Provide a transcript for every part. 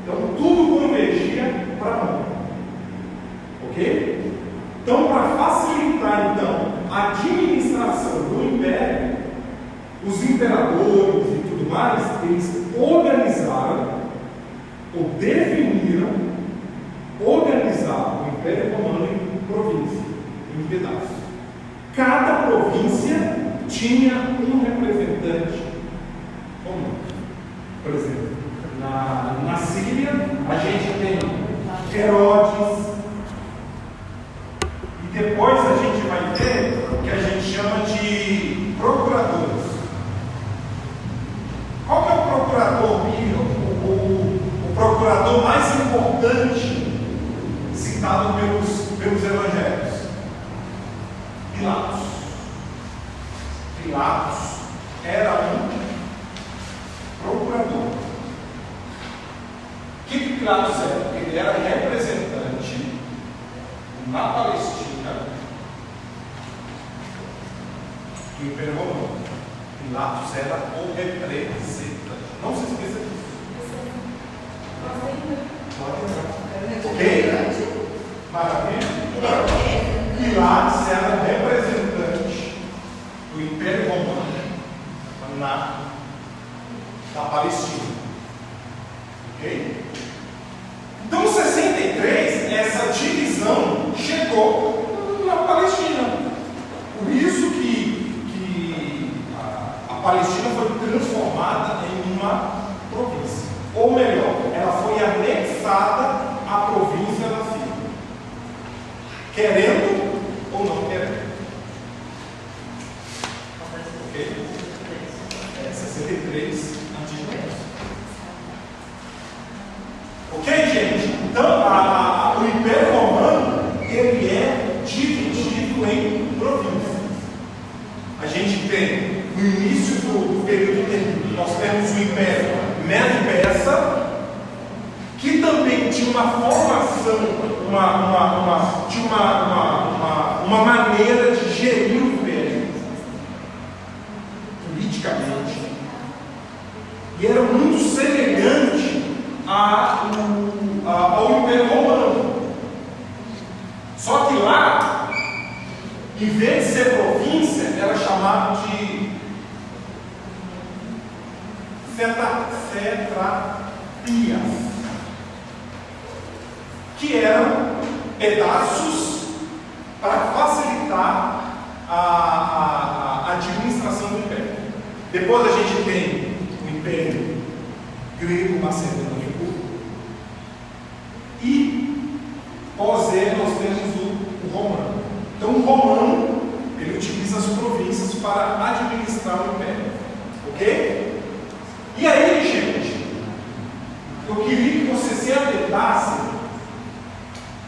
Então tudo convergia para Roma. Ok? Então, para facilitar então a administração do império, os imperadores e tudo mais, eles organizaram ou organizaram o Império Romano em província, em pedaços. Cada província tinha um representante romano. Por exemplo, na Síria, a gente tem Herodes, e depois a gente vai ter o que a gente chama de procuradores. Qual que é o procurador, o procurador mais importante citado pelos evangelhos? Pilatos. Pilatos era um procurador. O que Pilatos era? Ele era representante na Palestina do Império Romano. Pilatos era o representante. Não se esqueça disso. Ok? Maravilha? Pilatos era representante do Império Romano na Palestina. Ok? Então, em 63, essa divisão chegou na Palestina. Por isso que a Palestina foi transformada em uma província. Ou melhor, ela foi anexada à província da Síria. Querendo ou não querendo. Ok? 63 a.C. Ok, gente? Então, o Império Romano, ele é dividido em províncias. A gente tem, no início do período, nós temos o Império Medo-Persa, que também tinha uma formação, uma maneira de gerir o Império, politicamente, e era muito semelhante ao Império Romano. Só que lá, em vez de ser província, era chamado de cetrapias, que eram pedaços para facilitar a administração do Império. Depois a gente tem o Império Grego-Macedônico, e pós ele nós temos o Romano. Então o Romano, ele utiliza as províncias para administrar o Império. Ok? E aí, gente, eu queria que você se atentasse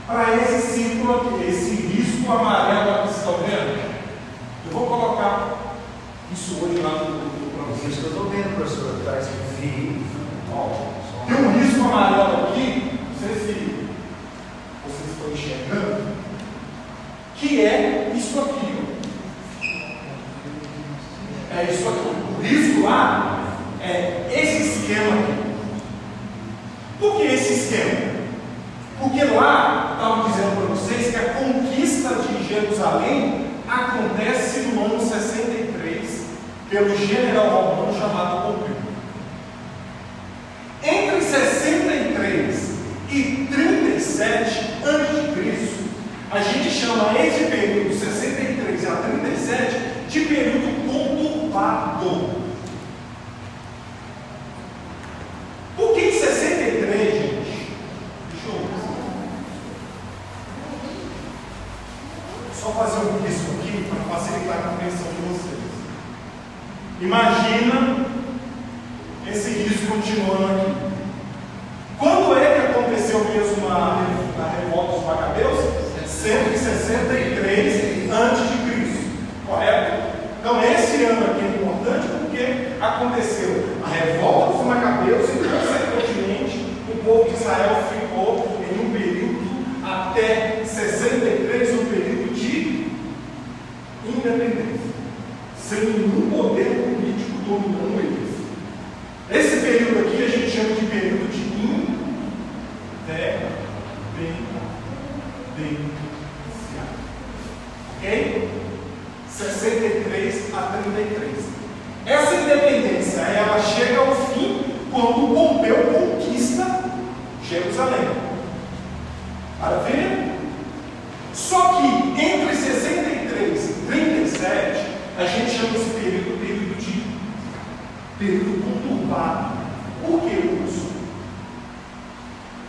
para esse símbolo aqui, esse risco amarelo que vocês estão vendo. Eu vou colocar isso hoje lá para vocês. Isso que eu estou vendo, professor, está escrito. Tem um risco amarelo aqui, não sei se vocês estão enxergando, que é isso aqui. É isso aqui. O risco lá é esse esquema aqui. Por que esse esquema? Porque lá, estava dizendo para vocês que a conquista de Jerusalém acontece no ano 63 pelo general romano chamado Pompeu. Entre 63 e 37 a.C., a gente chama esse período 63 a 37 de período conturbado. Por que em 63, gente? Deixa eu só fazer um risco aqui para facilitar a compreensão de vocês. Imagina esse risco continuando aqui. Quando é que aconteceu mesmo a revolta dos Macabeus? 163 a.C., correto? Então esse ano aqui é importante porque aconteceu a revolta dos Macabeus e, consequentemente, o povo de Israel ficou em um período até 63, um período de independência, sem nenhum poder político dominando eles. Esse período aqui a gente chama de período de quando Pompeu conquista Jerusalém. Maravilha? Só que entre 63 e 37, a gente chama esse período de período conturbado. Por que isso?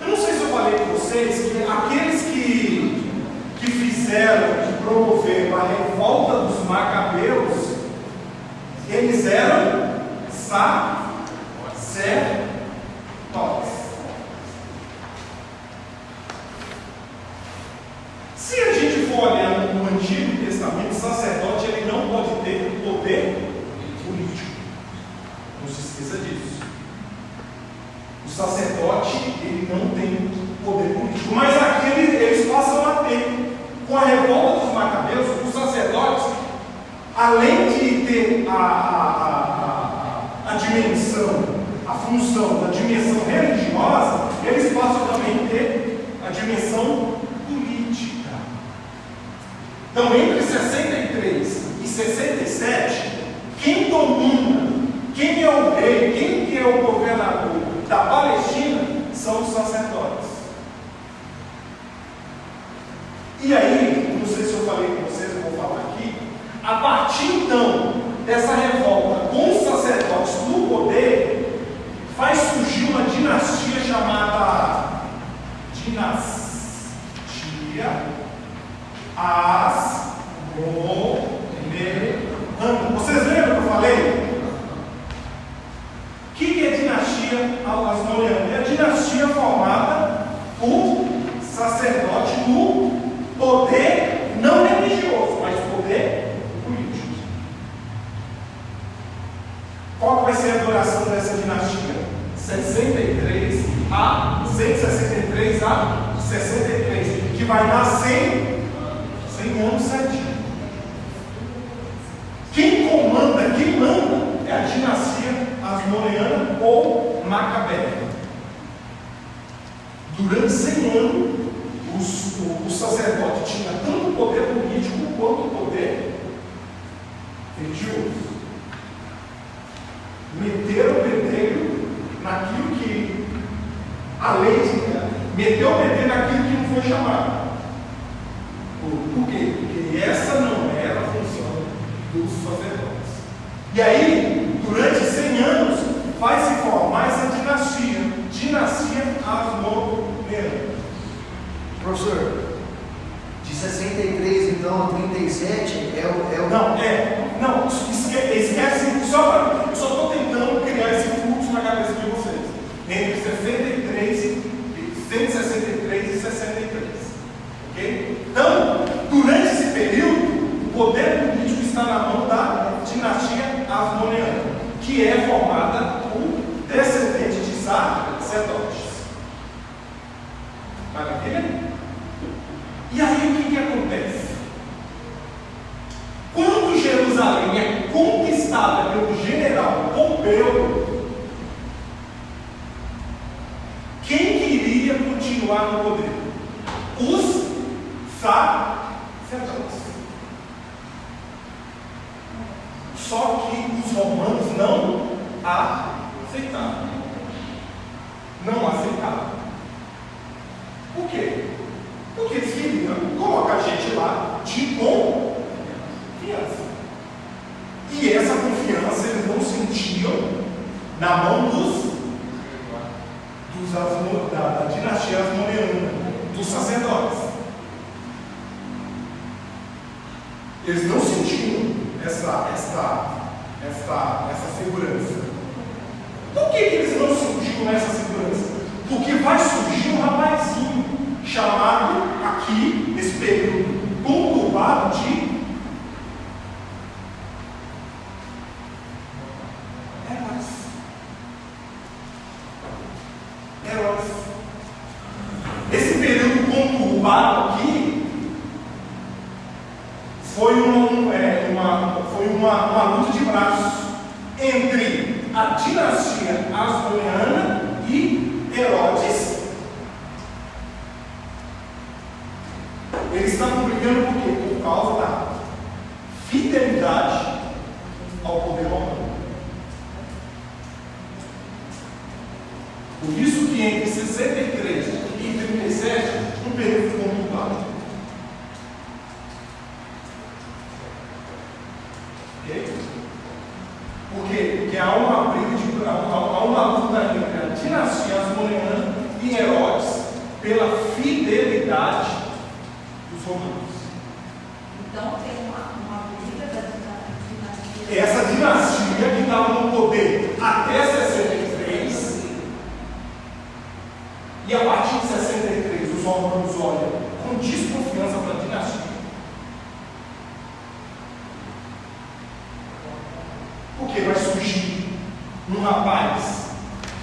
Eu não sei se eu falei com vocês que aqueles que fizeram, que promoveram a revolta dos Macabeus, eles eram sacerdotes. Se a gente for olhar no Antigo Testamento, o sacerdote ele não pode ter poder político. Não se esqueça disso. O sacerdote ele não tem poder político. Mas aqui eles passam a ter. Com a revolta dos Macabeus, os sacerdotes, além de ter a dimensão, a função da dimensão religiosa, eles passam também a ter a dimensão política. Então, entre 63 e 67, quem domina, quem é o rei, quem que é o governador da Palestina, são os sacerdotes. E aí, não sei se eu falei com vocês, eu vou falar aqui, a partir então dessa revolta com os sacerdotes no poder, faz surgir uma dinastia chamada Dinastia Asmoneana. Vocês lembram que eu falei? O que é dinastia Asmoneana? É a dinastia formada por sacerdote no poder não religioso, mas poder político. Qual vai ser a duração dessa dinastia? 163 a 63, que vai dar 100 anos certinho. Quem comanda, quem manda é a dinastia Asmoneana ou Macabeia. Durante 100 anos, o sacerdote tinha tanto poder político quanto poder religioso. Meteram o bedelho naquilo que a lei meteu o bedelho naquilo que não foi chamado. Por quê? Porque essa não era a função dos sacerdotes. E aí, durante 100 anos, vai se formar essa dinastia Asmoneana. Professor, de 63 então a 37 é o. Não, esquece, eu só estou tentando criar esse fluxo na cabeça de vocês. Entre 63 e 163 e 63. Ok? Então, durante esse período, o poder político está na mão da dinastia Asmoneana, que é formada por descendentes de sacerdotes. Maravilha? E aí o que acontece? Quando Jerusalém é conquistada pelo general Pompeu, quem queria continuar no poder? Os sacerdotes. Só que os romanos não aceitaram. Não aceitaram. Por quê? Porque eles queriam colocar a gente lá de confiança. E essa confiança eles não sentiam na mão da dinastia Asmoneana, dos sacerdotes. Eles não sentiam essa segurança. Por que eles não sentiam essa segurança? Porque vai surgir um rapazinho chamado aqui, nesse período conturbado, de Herodes. Esse período conturbado aqui foi uma luta de braços entre a dinastia Asmoneana e Herodes. Eles estavam brigando por quê? Por causa da fidelidade ao poder romano. Por isso que entre 63 e 37, um período conturbado. Ok? Por quê? Porque há uma briga, há uma luta entre a dinastia Asmoneana e Herodes pela fidelidade dos romanos. Então tem uma briga da dinastia. Essa dinastia que estava no poder até 63, e a partir de 63 os romanos olham com desconfiança para a dinastia. Porque vai surgir um rapaz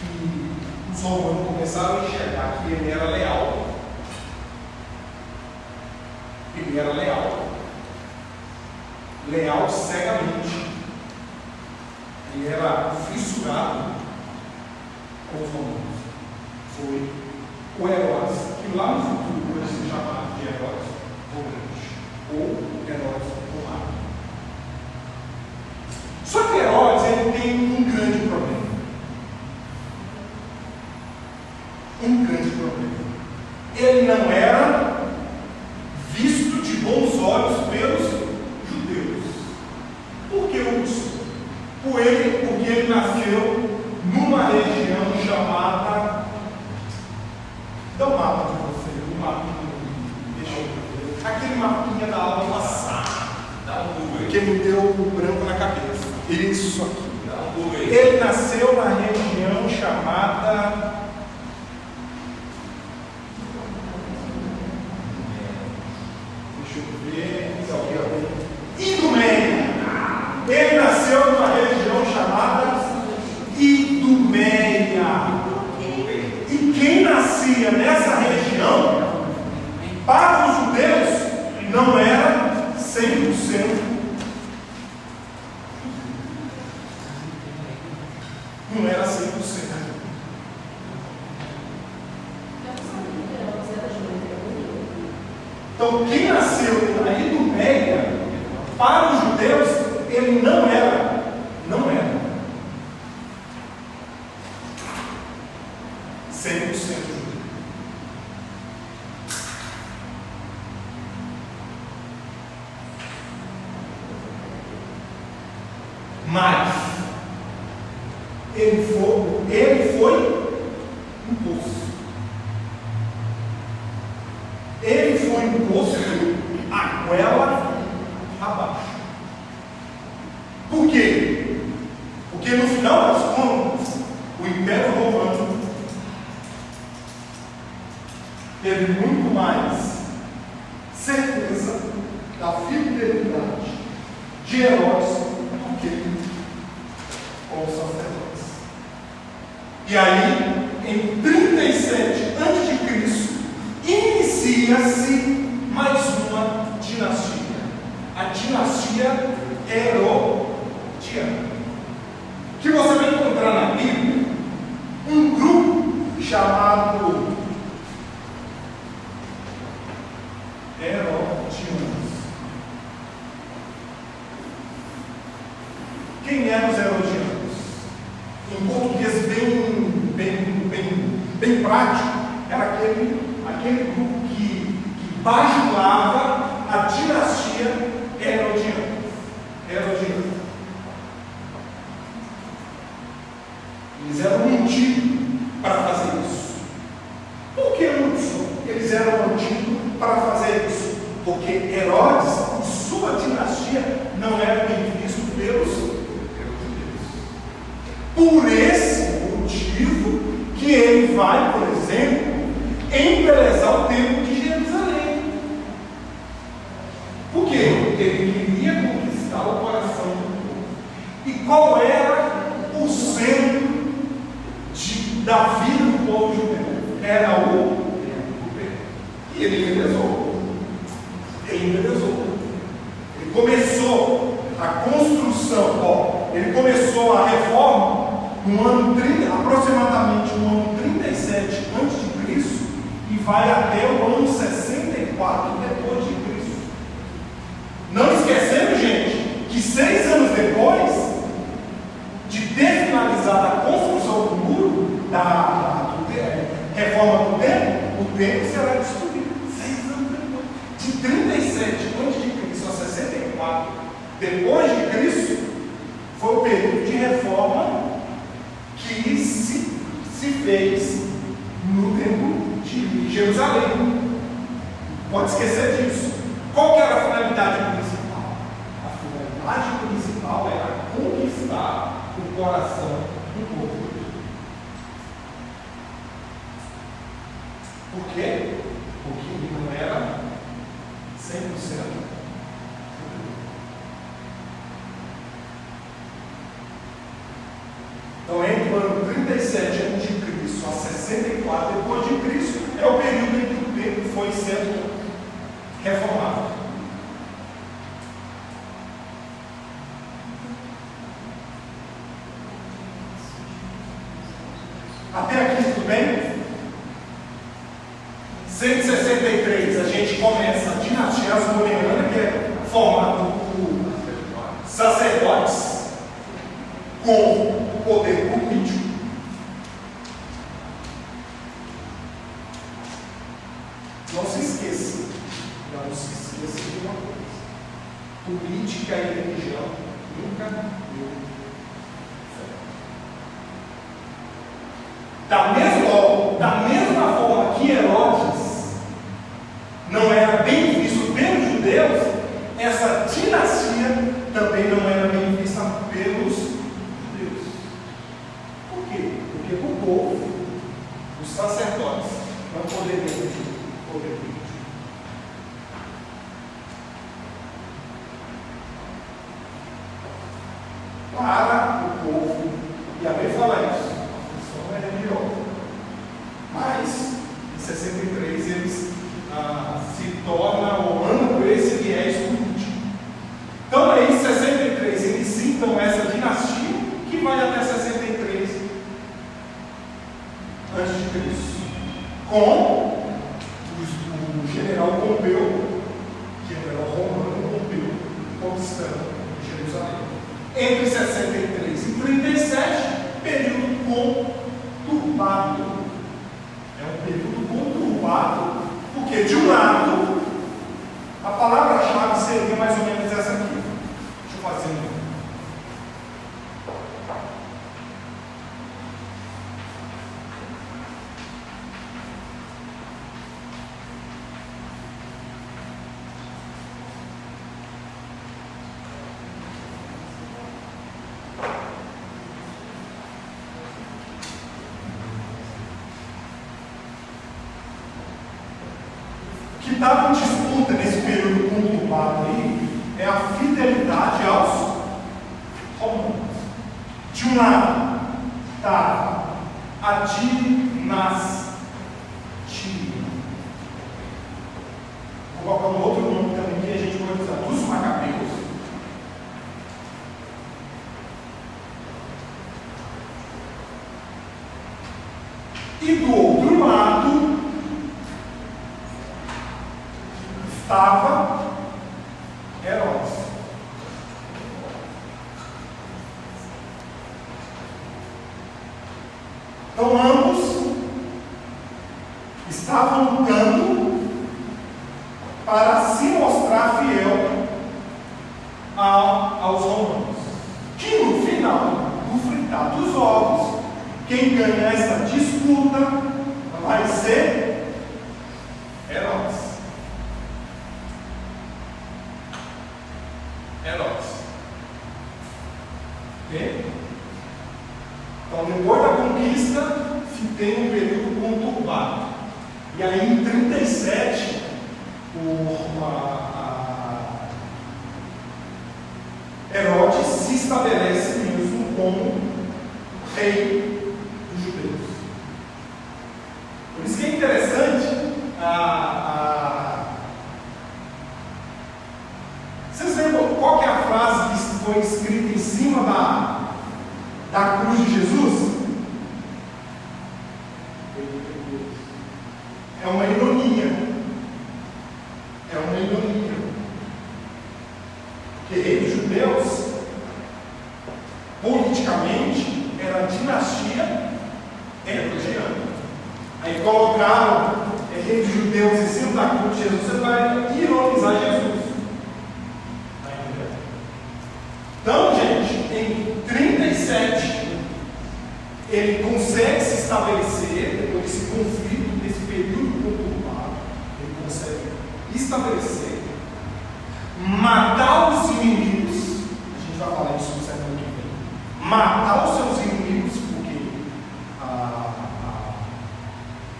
que os romanos começaram a enxergar que ele era leal. Ele era leal. Leal cegamente. Ele era fissurado com os romanos. Foi o Herodes, que lá no futuro vai ser chamado de Herodes Romano, ou Herodes Romano. Só que Herodes ele tem um grande problema. Um grande problema. Ele não era visto de bons olhos pelos judeus. Por que isso? Porque ele nasceu numa região chamada. Dá um mapa de você, um mapinha. Deixa eu ver. Aquele mapinha da aula passada. Dá um Google aí. Que me deu um branco na cabeça. Isso aqui. Dá um Google aí. Ele nasceu na região chamada. Deixa eu ver. Idumeia. Ele nasceu numa região chamada Idumeia. E quem nascia nessa região, para os judeus, não era 100%. Não era 100%. Então, quem nasceu na Idumeia, para os judeus, ele não era 100% judeu. Mas ele foi imposto. Ele foi imposto a goela abaixo. Por quê? Porque no final das contas, o Império Romano teve muito mais certeza da fidelidade de Herodes do que com os sacerdotes. E aí, em 37 a.C., inicia-se mais uma dinastia. A dinastia Herodiana. Que você vai encontrar na Bíblia um grupo chamado Herodianos. Quem eram os Herodianos? Em português bem prático, era aquele grupo que bajulava a dinastia Herodiana. Eles eram mantidos para fazer isso. Por que Hudson? Eles eram mantidos para fazer isso? Porque Herodes e sua dinastia não eram bem vistos pelos judeus. Por esse motivo que ele vai, por exemplo, embelezar o templo de Jerusalém. Por quê? Porque ele queria conquistar o coração do povo. E qual era o centro da vida do povo judeu? Era o templo. E ele embelezou. Ele começou a construção, ele começou a reforma no ano 30, aproximadamente no ano 37 a.C. e vai até o ano 64 depois de Cristo. Não esquecendo, gente, que 6 anos depois de ter finalizado a construção do muro, templo será destruído. 6 anos depois. De 37 antes de Cristo a 64 depois de Cristo, foi o período de reforma que se fez no templo de Jerusalém. Pode esquecer disso. Qual que era a finalidade principal? A finalidade principal era conquistar o coração do povo. Por quê? Porque ele não era 100%. Então, entre o ano 37 a.C. a 64 depois de Cristo, é o período em que o templo foi sendo reformado. Até aqui tudo bem? 163, a gente começa a dinastia Hasmoneana, que é formada por sacerdotes com poder político. Não se esqueça de uma coisa: política e religião nunca deu certo. Da mesma forma que Herodes não era bem visto pelos judeus, essa dinastia também não era bem vista pelos judeus. Por quê? Porque o povo, os sacerdotes, não poderiam ter poder político. Para o povo, e a lei fala isso, a função é religiosa. Mas, em 63, eles se tornam ou andam por esse viés político. Então, aí, em 63, eles então essa dinastia que vai até 63 antes de Cristo, com o general Pompeu, general romano Pompeu, conquistando Jerusalém. Entre 63 e 37, período conturbado. É um período conturbado, porque de um lado, a palavra-chave seria mais ou menos essa aqui. Deixa eu fazer um. O que estava em disputa nesse período conturbado aí é a fidelidade aos romanos. De um lado estava a dinastia. Vou colocar um outro nome também que a gente pode usar, dos Macabeus. E do outro lado estava Herodes. Então ambos estavam lutando para se mostrar fiel aos romanos. Que no final do fritar dos ovos, quem ganha essa disputa vai ser Herodes. Ok? Então, depois da conquista, se tem um período conturbado. E aí, em 37, Herodes se estabelece mesmo como rei dos judeus. Por isso que é interessante vocês lembram qual que é a frase que foi escrita em cima da cruz de Jesus? É uma ironia. É uma ironia. Porque rei dos judeus, politicamente, era a dinastia herodiana. Aí colocaram aqueles judeus em cima da cruz de Jesus, você vai ironizar Jesus. Está entendendo? Então, gente, em 37, ele consegue se estabelecer, depois desse conflito, desse período conturbado, ele consegue estabelecer, matar os inimigos. A gente vai falar isso no semana que vem. Matar os seus inimigos, porque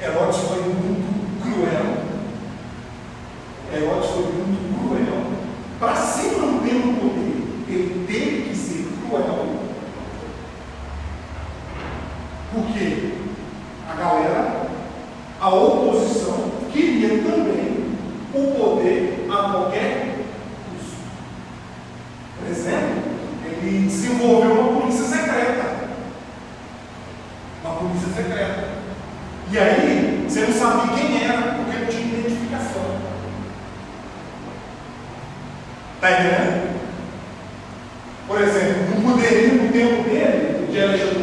Herodes foi muito cruel. Herodes foi muito cruel. Para se manter no poder, ele teve que ser cruel. Porque a galera, a oposição, queria também o poder a qualquer custo. Por exemplo, ele desenvolveu uma polícia secreta. Uma polícia secreta. E aí, você não sabia quem era, porque não tinha identificação. Está entendendo? Por exemplo, não poderia, no tempo dele, de Herodes,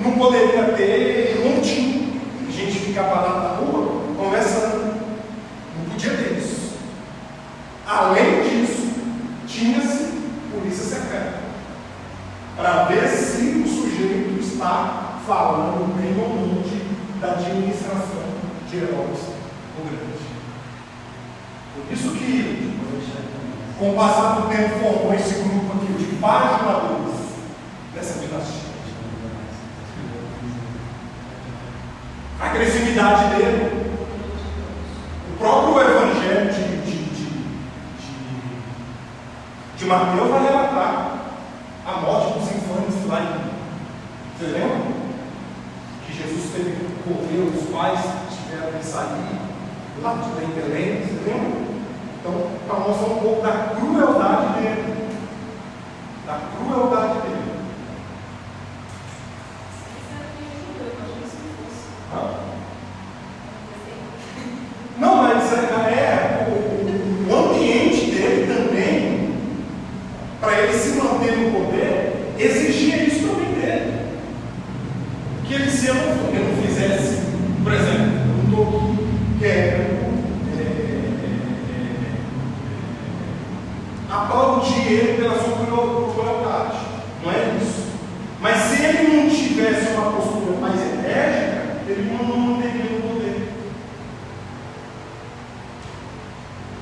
não poderia ter montinho, a gente ficar parado na rua, conversando. Não podia ter isso. Além disso, tinha-se polícia secreta, para ver se o sujeito está falando bem ou não da administração de Herodes o Grande. Por isso que, com o passar do tempo, formou esse grupo aqui de bajuladores dessa dinastia. A agressividade dele, o próprio Evangelho de Mateus vai relatar a morte dos infantes lá em. Você lembra? Que Jesus teve que correr, os pais tiveram que sair lá de Belém, você lembra? Então, para mostrar um pouco da crueldade dele. Da crueldade dele. Não, mas o ambiente dele também, para ele se manter no poder, exigia isso também dele. Que ele, se ele não fizesse, por exemplo, eu não estou aqui querendo aplaudir ele pela sua crueldade, não é isso. Mas se ele não tivesse uma postura mais enérgica, ele não teria o poder.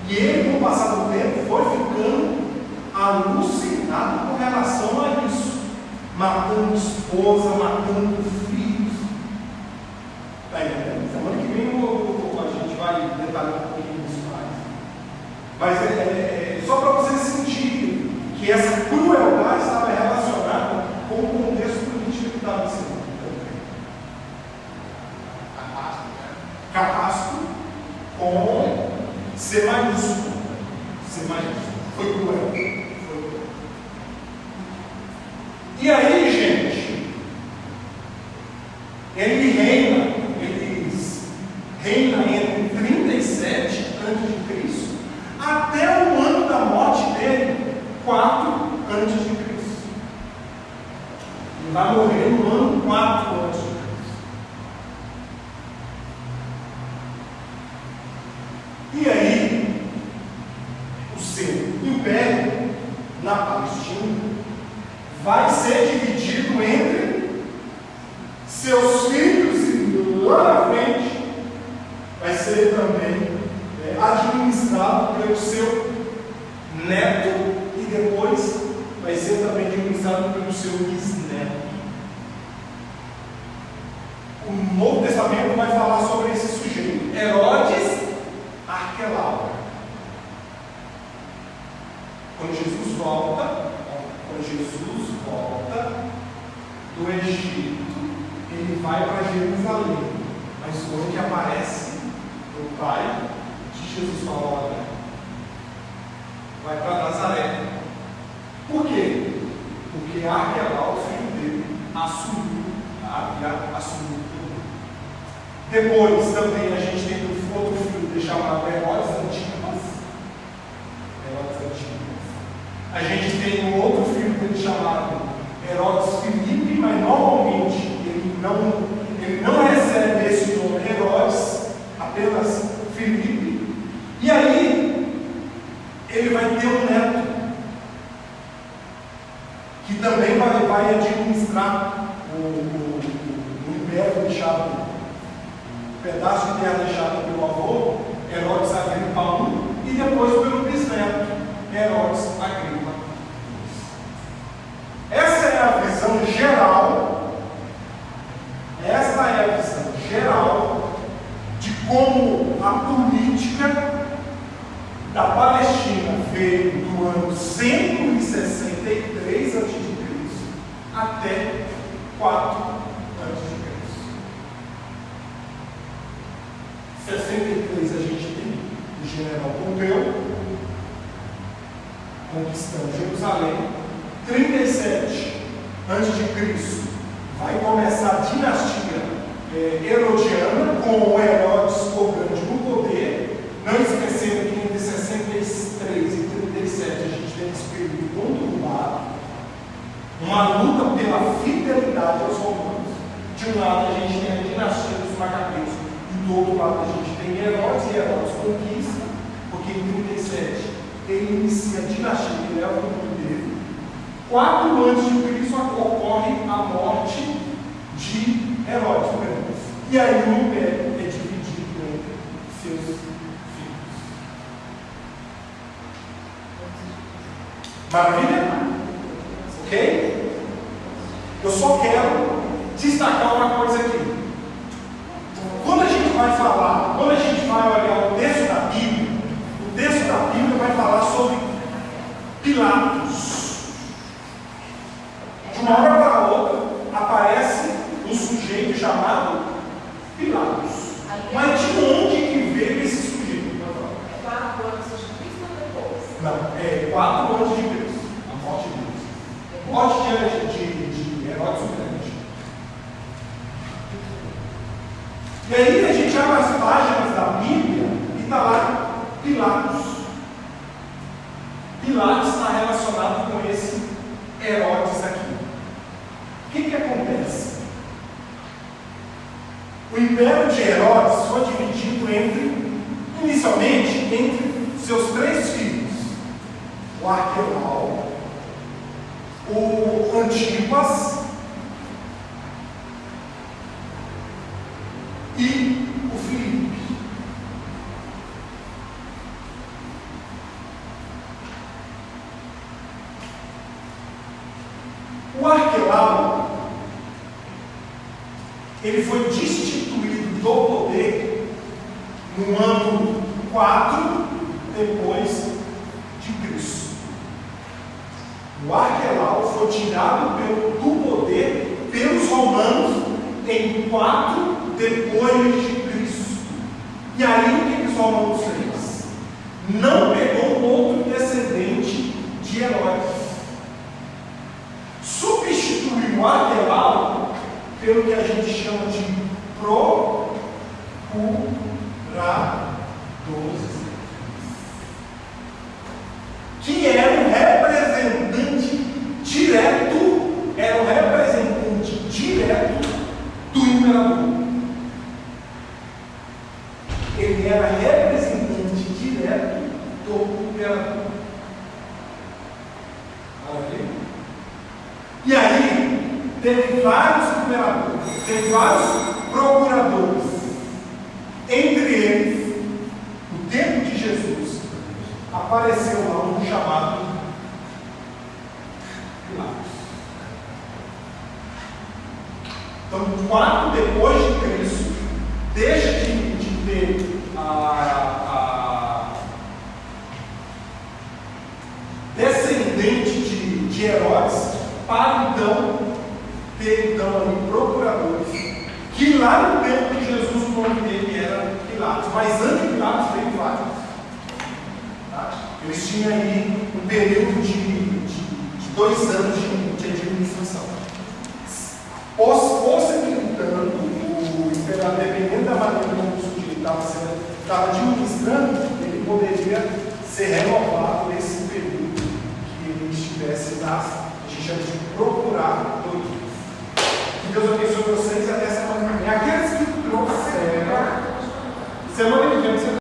E ele, com o passar do tempo, foi ficando alucinado com relação a isso, matando esposa, matando filhos. Está entendendo? Semana que vem a gente vai detalhar um pouquinho isso mais. Mas só para vocês sentirem que essa crueldade estava relacionada com o contexto político que estava sendo. Carrasco com C maiúsculo. C maiúsculo. Foi cruel. E aí, gente, ele reina entre 37 a.C. até o ano da morte dele, 4 a.C. Ele vai morrer no ano 4 a.C. E aí, o seu império na Palestina vai ser dividido entre seus filhos e lá na frente vai ser também administrado pelo seu neto e depois vai ser também administrado pelo seu bisneto. O Novo Testamento vai falar sobre esse sujeito, Herodes Arquelau. Quando Jesus volta do Egito, ele vai para Jerusalém, mas quando que aparece o pai de Jesus fala: olha, vai para Nazaré. Por quê? Porque Arquelau, o filho dele, assumiu tudo. Depois também a gente tem outro filho dele chamado Herodes Antipas. A gente tem um outro filho dele chamado Herodes Filipe, mas normalmente ele não recebe esse nome Herodes deixado, pedaço de terra deixado pelo avô, Herodes Agripa I, e depois pelo bisneto, Herodes Agripa II. Essa é a visão geral, esta é a visão geral de como a política da Palestina veio do ano 163 a.C. até 4 a.C. 63 a gente tem o general Pompeu conquistando Jerusalém. 37 a.C. vai começar a dinastia herodiana, com o Herodes o Grande no poder. Não esquecendo que entre 63 e 37 a gente tem esse período conturbado, uma luta pela fidelidade aos romanos. De um lado a gente tem a dinastia dos Macabeus, e do outro lado a gente tem Herodes, e Herodes conquista, porque em 37 ele inicia a dinastia que leva o poder. 4 a.C. ocorre a morte de Herodes o Grande. E aí o império é dividido entre seus filhos. Maravilha? Ok? Eu só quero destacar uma coisa aqui. Quando a gente vai falar, quando a gente vai olhar o texto da Bíblia vai falar sobre Pilatos. De uma hora para outra aparece um sujeito chamado Pilatos. Mas de onde que veio esse sujeito? 4 anos de Cristo ou depois? Não, é 4 anos de Cristo, a morte de Cristo. Morte de Herodes o Grande. E aí a gente abre as páginas da Bíblia e está lá Pilatos. Pilatos está relacionado com esse Herodes aqui. O que acontece? O império de Herodes foi dividido inicialmente entre seus 3 filhos: o Arquelau, o Antipas e o Filipe. O Arquelau, ele foi destituído do poder no ano 4 depois de Cristo. O Arquelau foi tirado do poder pelos romanos em 4 depois de Cristo. E aí o que os romanos fez? Não pegou outro descendente de Herodes. Substituiu o Arquelau pelo que a gente chama de procurador. Que era um representante direto do imperador. Ele era representante direto do imperador. Maravilha? E aí, teve vários imperadores, teve vários procuradores. Entre eles, no tempo de Jesus, apareceu lá um chamado Pilatos. Então, 4 depois de Cristo, deixa de ter a descendente de Herodes, para então ter ali procuradores, que lá no tempo de Jesus o nome dele era Pilatos, mas antes de Pilatos veio vários. Tá? Eles tinham aí um período de 2 anos de administração. Possibilitando o imperador, dependendo da maneira como o sujeito estava administrando, ele poderia ser renovado nesse período que ele estivesse a gente chama de procurador. Que Deus abençoe vocês e até semana que vem. Aqueles que trouxeram, semana que vem você